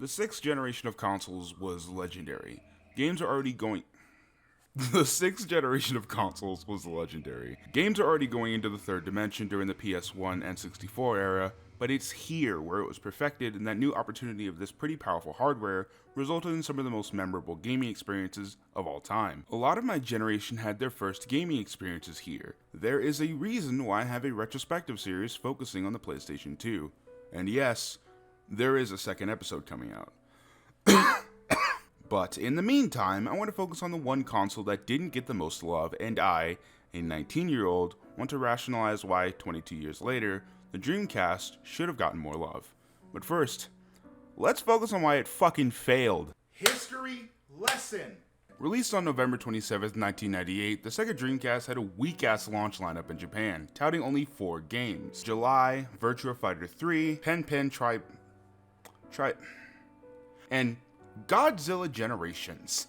The sixth generation of consoles was legendary. Games are already going. The sixth generation of consoles was legendary. Games are already going into the third dimension during the PS1 and 64 era, but it's here where it was perfected, and that new opportunity of this pretty powerful hardware resulted in some of the most memorable gaming experiences of all time. A lot of my generation had their first gaming experiences here. There is a reason why I have a retrospective series focusing on the PlayStation 2. And yes, there is a second episode coming out. But in the meantime, I want to focus on the one console that didn't get the most love, and I, a 19-year-old, want to rationalize why 22 years later, the Dreamcast should have gotten more love. But first, let's focus on why it fucking failed. History lesson! Released on November 27th, 1998, the Sega Dreamcast had a weak-ass launch lineup in Japan, touting only 4 games. July, Virtua Fighter 3, Pen Tri... and Godzilla Generations.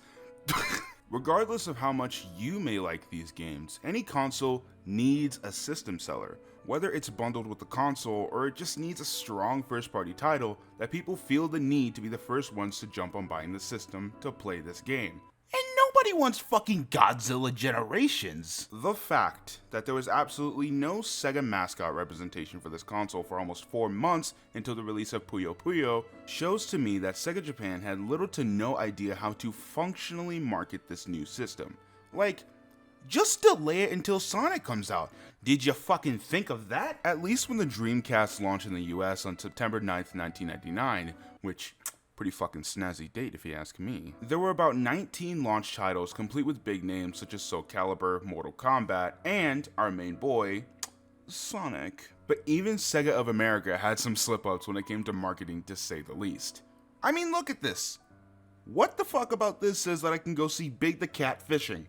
Regardless of how much you may like these games, any console needs a system seller, whether it's bundled with the console or it just needs a strong first-party title that people feel the need to be the first ones to jump on buying the system to play this game. And nobody wants fucking Godzilla Generations. The fact that there was absolutely no Sega mascot representation for this console for almost 4 months until the release of Puyo Puyo shows to me that Sega Japan had little to no idea how to functionally market this new system. Like, just delay it until Sonic comes out. Did you fucking think of that? At least when the Dreamcast launched in the US on September 9th, 1999, which... pretty fucking snazzy date if you ask me. There were about 19 launch titles complete with big names such as Soul Calibur, Mortal Kombat, and our main boy, Sonic. But even Sega of America had some slip-ups when it came to marketing, to say the least. I mean, look at this. What the fuck about this says that I can go see Big the Cat fishing?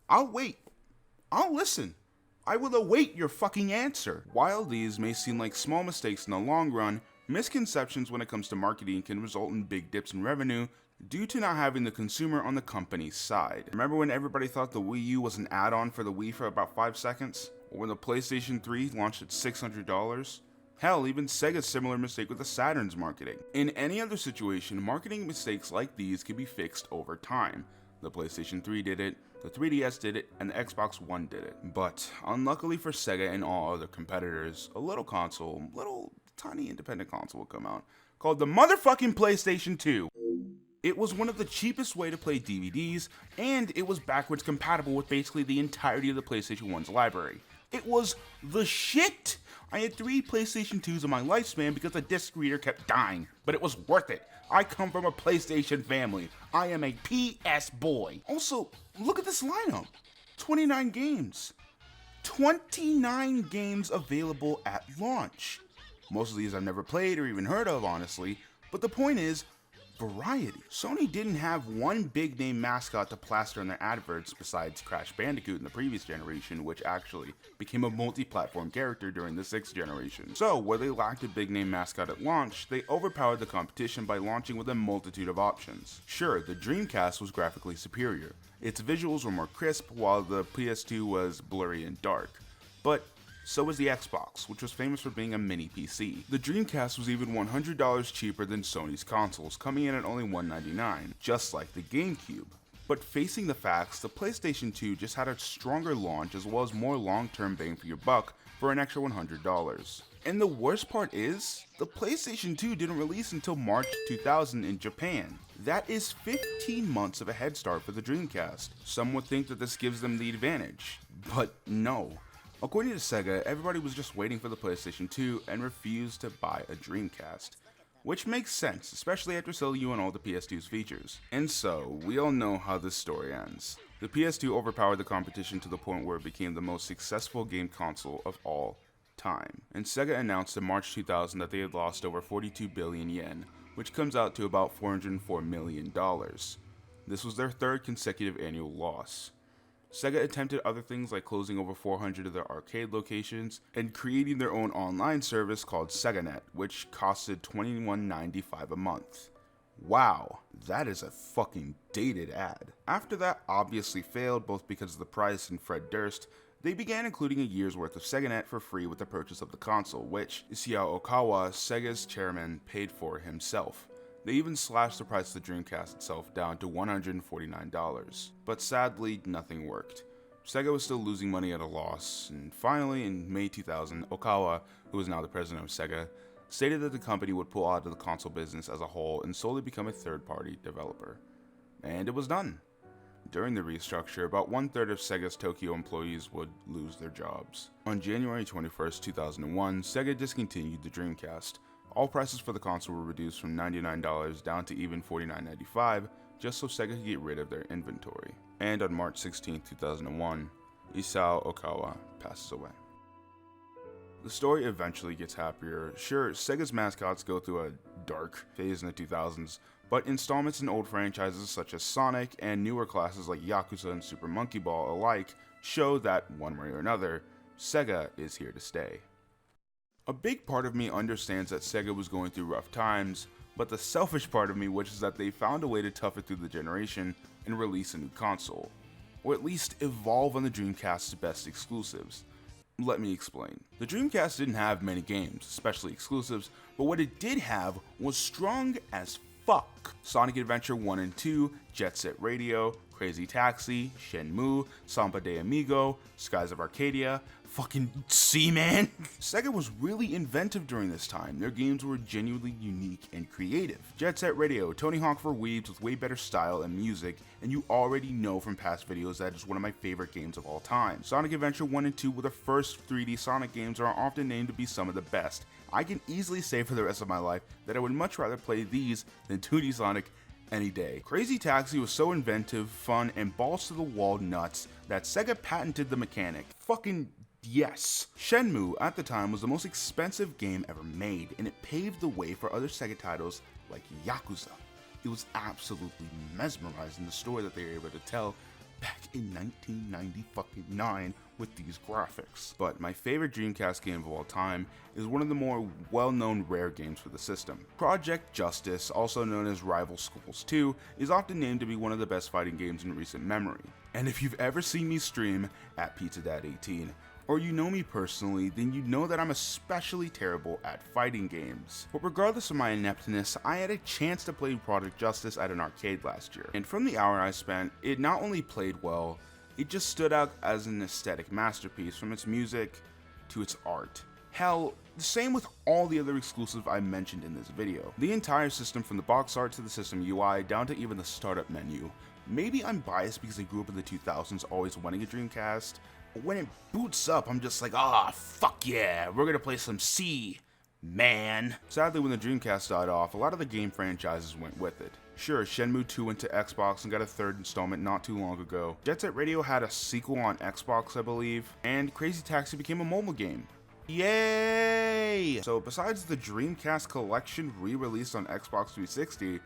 I'll wait. I'll listen. I will await your fucking answer. While these may seem like small mistakes in the long run, misconceptions when it comes to marketing can result in big dips in revenue due to not having the consumer on the company's side. Remember when everybody thought the Wii U was an add-on for the Wii for about 5 seconds? Or when the PlayStation 3 launched at $600? Hell, even Sega's similar mistake with the Saturn's marketing. In any other situation, marketing mistakes like these can be fixed over time. The PlayStation 3 did it, the 3DS did it, and the Xbox One did it. But, unluckily for Sega and all other competitors, a little tiny independent console will come out called the motherfucking PlayStation 2. It was one of the cheapest way to play DVDs, and it was backwards compatible with basically the entirety of the PlayStation 1's library. It was the shit! I had 3 PlayStation 2s in my lifespan because the disc reader kept dying, but it was worth it. I come from a PlayStation family. I am a PS boy. Also, look at this lineup. 29 games. 29 games available at launch. Most of these I've never played or even heard of, honestly, but the point is, variety. Sony didn't have one big name mascot to plaster on their adverts besides Crash Bandicoot in the previous generation, which actually became a multi-platform character during the 6th generation. So, where they lacked a big name mascot at launch, they overpowered the competition by launching with a multitude of options. Sure, the Dreamcast was graphically superior. Its visuals were more crisp, while the PS2 was blurry and dark. But so was the Xbox, which was famous for being a mini PC. The Dreamcast was even $100 cheaper than Sony's consoles, coming in at only $199, just like the GameCube. But facing the facts, the PlayStation 2 just had a stronger launch as well as more long-term bang for your buck for an extra $100. And the worst part is, the PlayStation 2 didn't release until March 2000 in Japan. That is 15 months of a head start for the Dreamcast. Some would think that this gives them the advantage, but no. According to Sega, everybody was just waiting for the PlayStation 2 and refused to buy a Dreamcast. Which makes sense, especially after selling you on all the PS2's features. And so, we all know how this story ends. The PS2 overpowered the competition to the point where it became the most successful game console of all time. And Sega announced in March 2000 that they had lost over 42 billion yen, which comes out to about $404 million. This was their 3rd consecutive annual loss. Sega attempted other things like closing over 400 of their arcade locations and creating their own online service called SegaNet, which costed $21.95 a month. Wow, that is a fucking dated ad. After that obviously failed both because of the price and Fred Durst, they began including a year's worth of SegaNet for free with the ppurchase of the console, which Isao Okawa, Sega's chairman, paid for himself. They even slashed the price of the Dreamcast itself down to $149. But sadly, nothing worked. Sega was still losing money at a loss, and finally, in May 2000, Okawa, who is now the president of Sega, stated that the company would pull out of the console business as a whole and solely become a third-party developer. And it was done. During the restructure, about one-third of Sega's Tokyo employees would lose their jobs. On January 21st, 2001, Sega discontinued the Dreamcast. All prices for the console were reduced from $99 down to even $49.95, just so Sega could get rid of their inventory. And on March 16, 2001, Isao Okawa passes away. The story eventually gets happier. Sure, Sega's mascots go through a dark phase in the 2000s, but installments in old franchises such as Sonic and newer classes like Yakuza and Super Monkey Ball alike show that, one way or another, Sega is here to stay. A big part of me understands that Sega was going through rough times, but the selfish part of me wishes that they found a way to tough it through the generation and release a new console, or at least evolve on the Dreamcast's best exclusives. Let me explain. The Dreamcast didn't have many games, especially exclusives, but what it did have was strong as fuck. Sonic Adventure 1 and 2, Jet Set Radio, Crazy Taxi, Shenmue, Samba de Amigo, Skies of Arcadia, fucking Seaman. Sega was really inventive during this time. Their games were genuinely unique and creative. Jet Set Radio, Tony Hawk for weebs with way better style and music, and you already know from past videos that it's one of my favorite games of all time. Sonic Adventure 1 and 2 were the first 3D Sonic games and are often named to be some of the best. I can easily say for the rest of my life that I would much rather play these than 2D Sonic any day. Crazy Taxi was so inventive, fun, and balls to the wall nuts that Sega patented the mechanic. Fucking yes. Shenmue at the time was the most expensive game ever made, and it paved the way for other Sega titles like Yakuza. It was absolutely mesmerizing, the story that they were able to tell back in 1999 with these graphics. But my favorite Dreamcast game of all time is one of the more well-known rare games for the system. Project Justice, also known as Rival Schools 2, is often named to be one of the best fighting games in recent memory. And if you've ever seen me stream at PizzaDad18, or you know me personally, then you know that I'm especially terrible at fighting games. But regardless of my ineptness, I had a chance to play Project Justice at an arcade last year. And from the hour I spent, it not only played well, it just stood out as an aesthetic masterpiece, from its music to its art. Hell, the same with all the other exclusives I mentioned in this video. The entire system, from the box art to the system UI, down to even the startup menu. Maybe I'm biased because I grew up in the 2000s always wanting a Dreamcast, but when it boots up, I'm just like, fuck yeah, we're gonna play some man. Sadly, when the Dreamcast died off, a lot of the game franchises went with it. Sure, Shenmue 2 went to Xbox and got a third installment not too long ago. Jet Set Radio had a sequel on Xbox, I believe, and Crazy Taxi became a mobile game. Yay! So besides the Dreamcast Collection re-released on Xbox 360,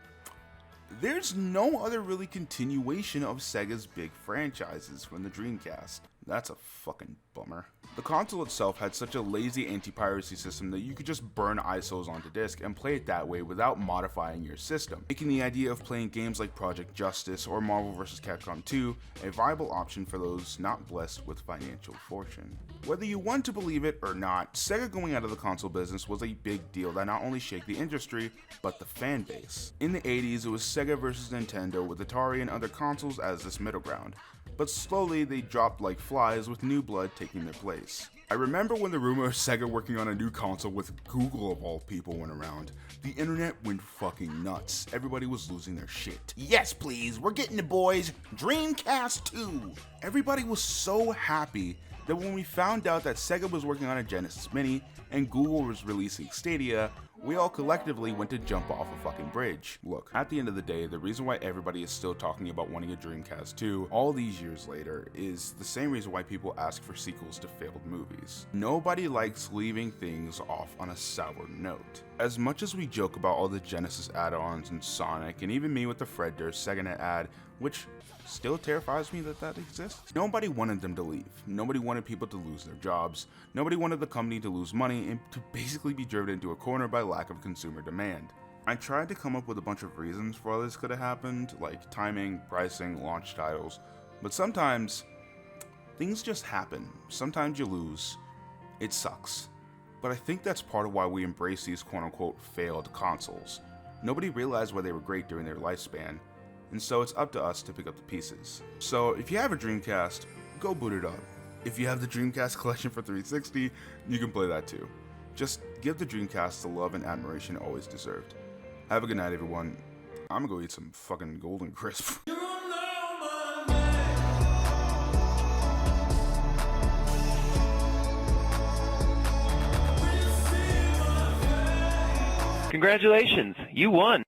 there's no other really continuation of Sega's big franchises from the Dreamcast. That's a fucking bummer. The console itself had such a lazy anti-piracy system that you could just burn ISOs onto disk and play it that way without modifying your system, making the idea of playing games like Project Justice or Marvel vs. Capcom 2 a viable option for those not blessed with financial fortune. Whether you want to believe it or not, Sega going out of the console business was a big deal that not only shaped the industry, but the fan base. In the 80s, it was Sega versus Nintendo, with Atari and other consoles as this middle ground. But slowly they dropped like flies, with new blood taking their place. I remember when the rumor of Sega working on a new console with Google of all people went around. The internet went fucking nuts. Everybody was losing their shit. Yes please, we're getting the boys Dreamcast 2! Everybody was so happy that when we found out that Sega was working on a Genesis Mini and Google was releasing Stadia, we all collectively went to jump off a fucking bridge. Look, at the end of the day, the reason why everybody is still talking about wanting a Dreamcast 2 all these years later is the same reason why people ask for sequels to failed movies. Nobody likes leaving things off on a sour note. As much as we joke about all the Genesis add-ons and Sonic, and even me with the Fred Durst SegaNet ad, which still terrifies me that exists. Nobody wanted them to leave. Nobody wanted people to lose their jobs. Nobody wanted the company to lose money and to basically be driven into a corner by lack of consumer demand. I tried to come up with a bunch of reasons for all this could have happened, like timing, pricing, launch titles, but sometimes things just happen. Sometimes you lose. It sucks. But I think that's part of why we embrace these quote-unquote failed consoles. Nobody realized why they were great during their lifespan, and so it's up to us to pick up the pieces. So if you have a Dreamcast, go boot it up. If you have the Dreamcast collection for 360, you can play that too. Just give the Dreamcast the love and admiration it always deserved. Have a good night, everyone. I'm gonna go eat some fucking Golden Crisp. Congratulations, you won.